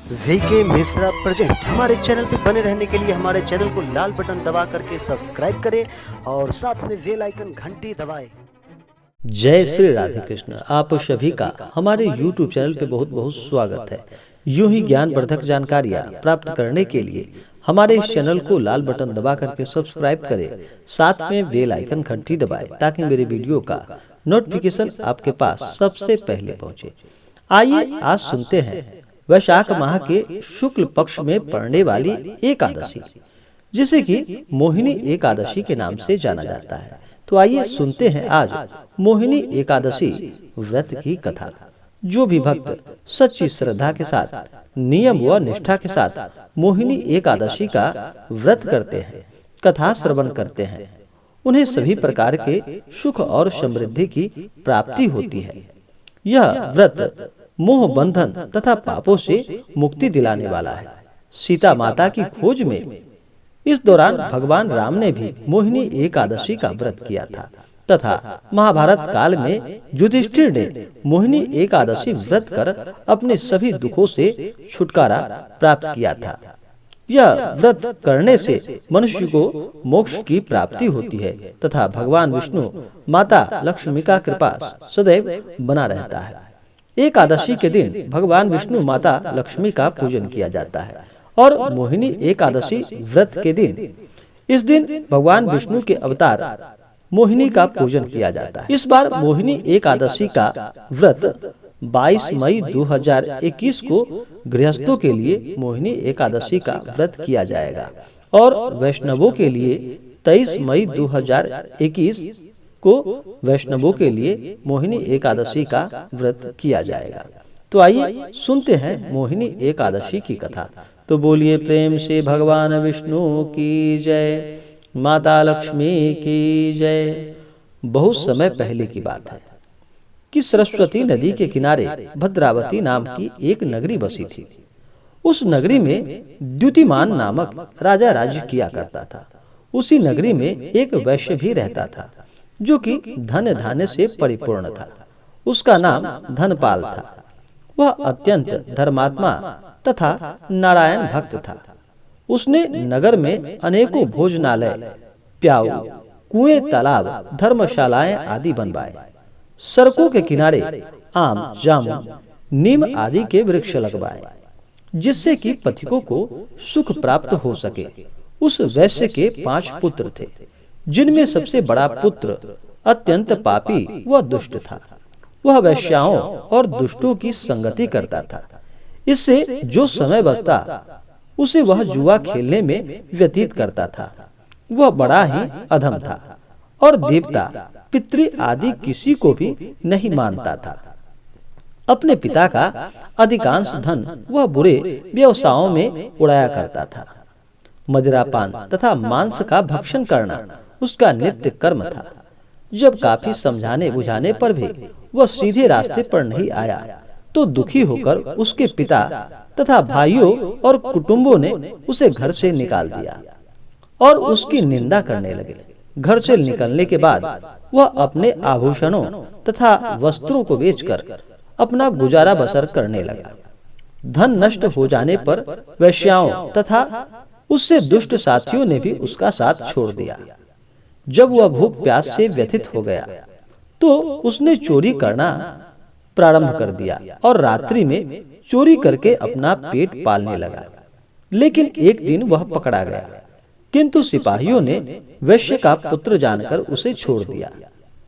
VK Mishra present. हमारे channel पे बने रहने के लिए हमारे चैनल को लाल बटन दबा करके सब्सक्राइब करें और साथ में बेल आइकन घंटी दबाएं। जय श्री राधे कृष्ण। आप सभी का हमारे YouTube चैनल पे बहुत बहुत स्वागत है। यूं ही ज्ञानवर्धक जानकारियाँ प्राप्त करने के लिए हमारे इस चैनल को लाल बटन दबा करके सब्सक्राइब करें, साथ में बेल आइकन घंटी दबाएं ताकि मेरे वीडियो का नोटिफिकेशन आपके पास सबसे पहले पहुंचे। आइए आज सुनते हैं वैशाख माह के शुक्ल पक्ष में पड़ने वाली एकादशी, जिसे कि मोहिनी एकादशी के नाम से जाना जाता है। तो आइए सुनते हैं आज मोहिनी एकादशी व्रत की कथा। जो भी भक्त सच्ची श्रद्धा के साथ, नियम व निष्ठा के साथ मोहिनी एकादशी का व्रत करते हैं, कथा श्रवण करते हैं, उन्हें सभी प्रकार के सुख और समृद्धि की प्राप्ति होती है। यह व्रत मोह बंधन तथा पापों से मुक्ति दिलाने वाला है। सीता माता की खोज में इस दौरान भगवान राम ने भी मोहिनी एकादशी का व्रत किया था तथा महाभारत काल में युधिष्ठिर ने मोहिनी एकादशी व्रत कर अपने सभी दुखों से छुटकारा प्राप्त किया था। यह व्रत करने से मनुष्य को मोक्ष की प्राप्ति होती है तथा भगवान विष्णु माता लक्ष्मी का कृपा सदैव बना रहता है। एकादशी के दिन भगवान विष्णु माता लक्ष्मी का पूजन किया जाता है और मोहिनी एकादशी व्रत के दिन इस दिन भगवान विष्णु के अवतार मोहिनी का पूजन किया जाता है। इस बार मोहिनी एकादशी का व्रत 22 मई 2021 को गृहस्थों के लिए मोहिनी एकादशी का व्रत किया जाएगा और वैष्णवों के लिए 23 मई 2021 को वैष्णवों के लिए मोहिनी एकादशी का व्रत किया जाएगा। तो आइए सुनते हैं मोहिनी एकादशी की कथा। तो बोलिए प्रेम से भगवान विष्णु की जय, माता लक्ष्मी की जय। बहुत समय पहले की बात है कि सरस्वती नदी के किनारे भद्रावती नाम की एक नगरी बसी थी। उस नगरी में द्युतिमान नामक राजा राज्य किया करता था। उसी नगरी में एक वैश्य भी रहता था जो कि धन धान्य से परिपूर्ण था। उसका नाम धनपाल था। वह अत्यंत धर्मात्मा तथा नारायण भक्त था। उसने नगर में अनेकों भोजनालय, प्याऊ, कुएं, तालाब, धर्मशालाएं आदि बनवाए। सड़कों के किनारे आम, जामुन, नीम आदि के वृक्ष लगवाए, जिससे कि पथिकों को सुख प्राप्त हो सके। उस वैश्य के 5 पुत्र थे, जिनमें सबसे बड़ा पुत्र अत्यंत पापी व दुष्ट था। वह वैश्याओं और दुष्टों की संगति करता था। इससे जो समय बचता उसे वह जुआ खेलने में व्यतीत करता था। वह बड़ा ही अधम था और देवता, पितृ आदि किसी को भी नहीं मानता था। अपने पिता का अधिकांश धन वह बुरे व्यवसायों में उड़ाया करता था। मदिरापान तथा मांस का भक्षण करना उसका नित्य कर्म था। जब काफी समझाने बुझाने पर भी वह सीधे रास्ते पर नहीं आया तो दुखी होकर उसके पिता तथा भाइयों और कुटुंबों ने उसे घर से निकाल दिया और उसकी निंदा करने लगे। घर से निकलने के बाद वह अपने आभूषणों तथा वस्त्रों को बेचकर अपना गुजारा बसर करने लगा। धन नष्ट हो जाने पर वैश्याओं तथा उससे दुष्ट साथियों ने भी उसका साथ छोड़ दिया। जब वह भूख प्यास से व्यथित हो गया तो उसने चोरी करना प्रारंभ कर दिया और रात्रि में चोरी करके अपना पेट पालने लगा। लेकिन एक दिन वह पकड़ा गया, किंतु सिपाहियों ने वैश्य का पुत्र जानकर उसे छोड़ दिया।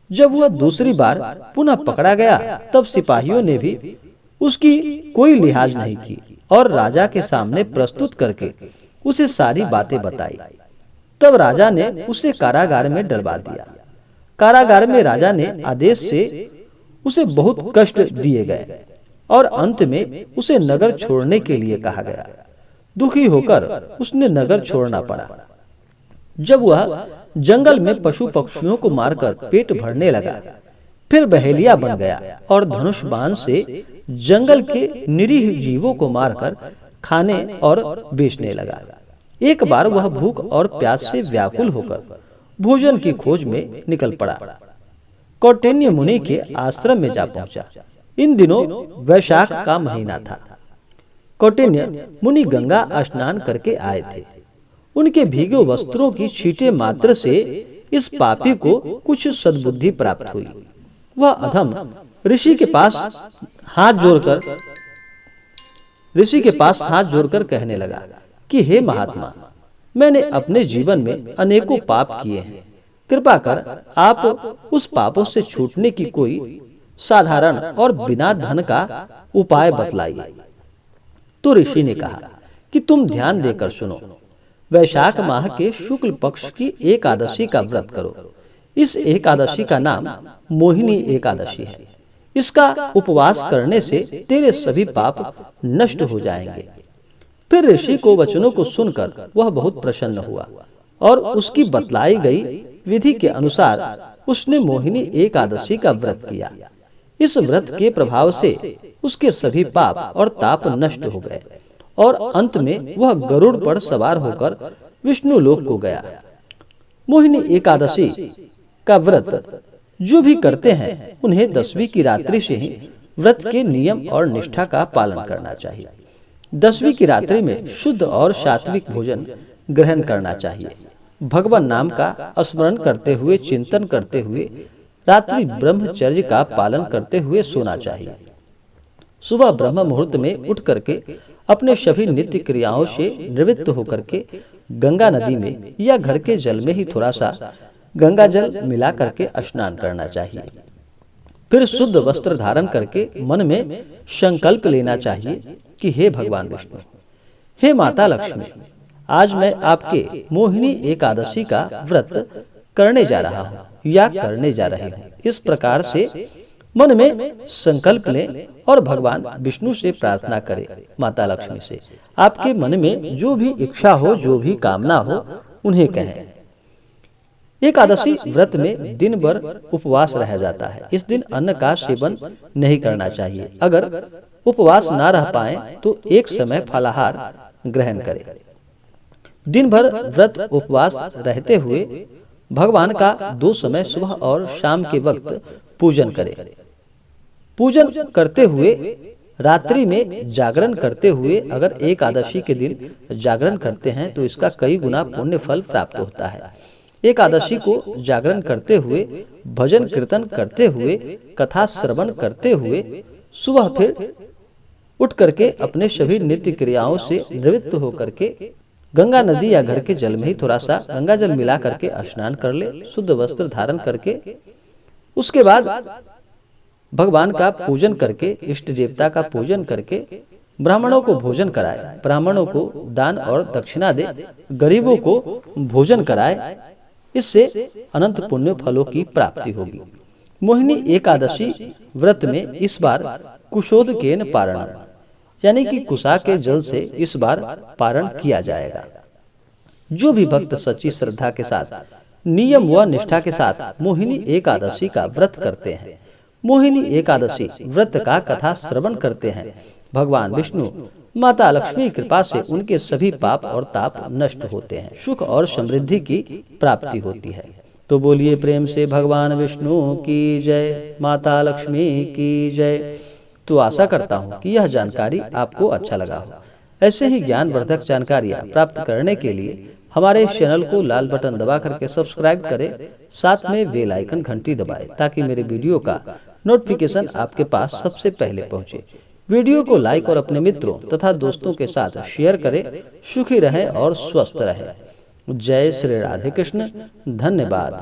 जब वह दूसरी बार पुनः पकड़ा गया तब सिपाहियों ने भी उसकी कोई लिहाज नहीं की और राजा के सामने प्रस्तुत करके उसे सारी बातें बताई। तब राजा ने उसे कारागार में डलवा दिया। कारागार में राजा ने आदेश से उसे बहुत कष्ट दिए गए और अंत में उसे नगर छोड़ने के लिए कहा गया। दुखी होकर उसने नगर छोड़ना पड़ा। जब वह जंगल में पशु पक्षियों को मारकर पेट भरने लगा, फिर बहेलिया बन गया और धनुष बाण से जंगल के निरीह जीवों को मारकर खाने और बेचने लगा। एक बार वह भूख और प्यास से व्याकुल होकर भोजन की खोज में निकल पड़ा। कौटिन्य मुनि के आश्रम में जा पहुंचा। इन दिनों वैशाख का महीना था। कौटिन्य मुनि गंगा स्नान करके आए थे। उनके भीगे वस्त्रों की छींटे मात्र से इस पापी को कुछ सद्बुद्धि प्राप्त हुई। वह अधम ऋषि के पास हाथ जोड़कर कहने लगा कि हे महात्मा, मैंने अपने जीवन में अनेकों पाप किए हैं। कृपा कर आप उस पापों से छूटने की कोई साधारण और बिना धन का उपाय बतलाइए। तो ऋषि ने कहा कि तुम ध्यान देकर सुनो। वैशाख माह के शुक्ल पक्ष की एकादशी का व्रत करो। इस एकादशी का नाम मोहिनी एकादशी है। इसका उपवास करने से तेरे सभी पाप नष्ट हो जाएंगे। फिर ऋषि को वचनों को सुनकर वह बहुत प्रसन्न हुआ और उसकी बतलाई गई विधि के अनुसार उसने मोहिनी एकादशी का व्रत किया। इस व्रत के प्रभाव से उसके सभी पाप और ताप नष्ट हो गए और अंत में वह गरुड़ पर सवार होकर विष्णु लोक को गया। मोहिनी एकादशी का व्रत जो भी करते हैं उन्हें 10वीं की रात्रि से ही व्रत के नियम और निष्ठा का पालन करना चाहिए। 10वीं की रात्रि में शुद्ध और सात्विक भोजन ग्रहण करना चाहिए। भगवान नाम का स्मरण करते हुए, चिंतन करते हुए, रात्रि ब्रह्मचर्य का पालन करते हुए सोना चाहिए। सुबह ब्रह्म मुहूर्त में उठ करके अपने सभी नित्य क्रियाओं से निवृत्त होकर के गंगा नदी में या घर के जल में ही थोड़ा सा गंगा जल मिला करके स्नान करना चाहिए। फिर शुद्ध वस्त्र धारण करके मन में संकल्प लेना चाहिए कि हे भगवान विष्णु, हे माता लक्ष्मी, आज मैं आपके मोहिनी एकादशी का व्रत करने जा रहा हूँ या करने जा रही हूँ। इस प्रकार से मन में संकल्प लें और भगवान विष्णु से प्रार्थना करें। माता लक्ष्मी से आपके मन में जो भी इच्छा हो, जो भी कामना हो, उन्हें कहें। एकादशी व्रत में दिन भर उपवास रह जाता है। इस दिन अन्न का सेवन नहीं करना चाहिए। अगर उपवास ना रह पाए तो एक समय फलाहार ग्रहण करें। दिन भर व्रत उपवास रहते हुए भगवान का 2 समय सुबह और शाम के वक्त पूजन करें। पूजन करते हुए रात्रि में जागरण करते हुए अगर एकादशी के दिन जागरण करते हैं तो इसका कई गुना पुण्य फल प्राप्त होता है। एकादशी को जागरण करते हुए, भजन कीर्तन करते हुए, कथा श्रवण करते हुए सुबह फिर उठ करके अपने सभी नित्य क्रियाओं से निवृत्त होकर के गंगा नदी या घर के जल में ही थोड़ा सा गंगा जल मिला करके स्नान कर ले। शुद्ध वस्त्र धारण करके उसके बाद भगवान का पूजन करके, इष्ट देवता का पूजन करके ब्राह्मणों को भोजन कराए, ब्राह्मणों को दान और दक्षिणा दे, गरीबों को भोजन कराए। इससे अनंत पुण्य फलों की प्राप्ति होगी। मोहिनी एकादशी व्रत में इस बार कुशोदकेन पारण यानी कि कुशा के जल से इस बार पारण किया जाएगा। जो भी भक्त सच्ची श्रद्धा के साथ, नियम व निष्ठा के साथ मोहिनी एकादशी का व्रत करते हैं, मोहिनी एकादशी व्रत का कथा श्रवण करते हैं, भगवान विष्णु माता लक्ष्मी कृपा से उनके सभी पाप और ताप नष्ट होते हैं, सुख और समृद्धि की प्राप्ति होती है। तो बोलिए प्रेम से भगवान विष्णु की जय, माता लक्ष्मी की जय। तो आशा करता हूँ कि यह जानकारी आपको अच्छा लगा हो। ऐसे ही ज्ञानवर्धक जानकारियाँ प्राप्त करने के लिए हमारे चैनल को लाल बटन दबा करके सब्सक्राइब करें, साथ में बेल आइकन घंटी दबाएं ताकि मेरे वीडियो का नोटिफिकेशन आपके पास सबसे पहले पहुंचे। वीडियो को लाइक और अपने मित्रों तथा दोस्तों के साथ शेयर करें। सुखी रहें और स्वस्थ रहें। जय श्री राधे कृष्ण। धन्यवाद।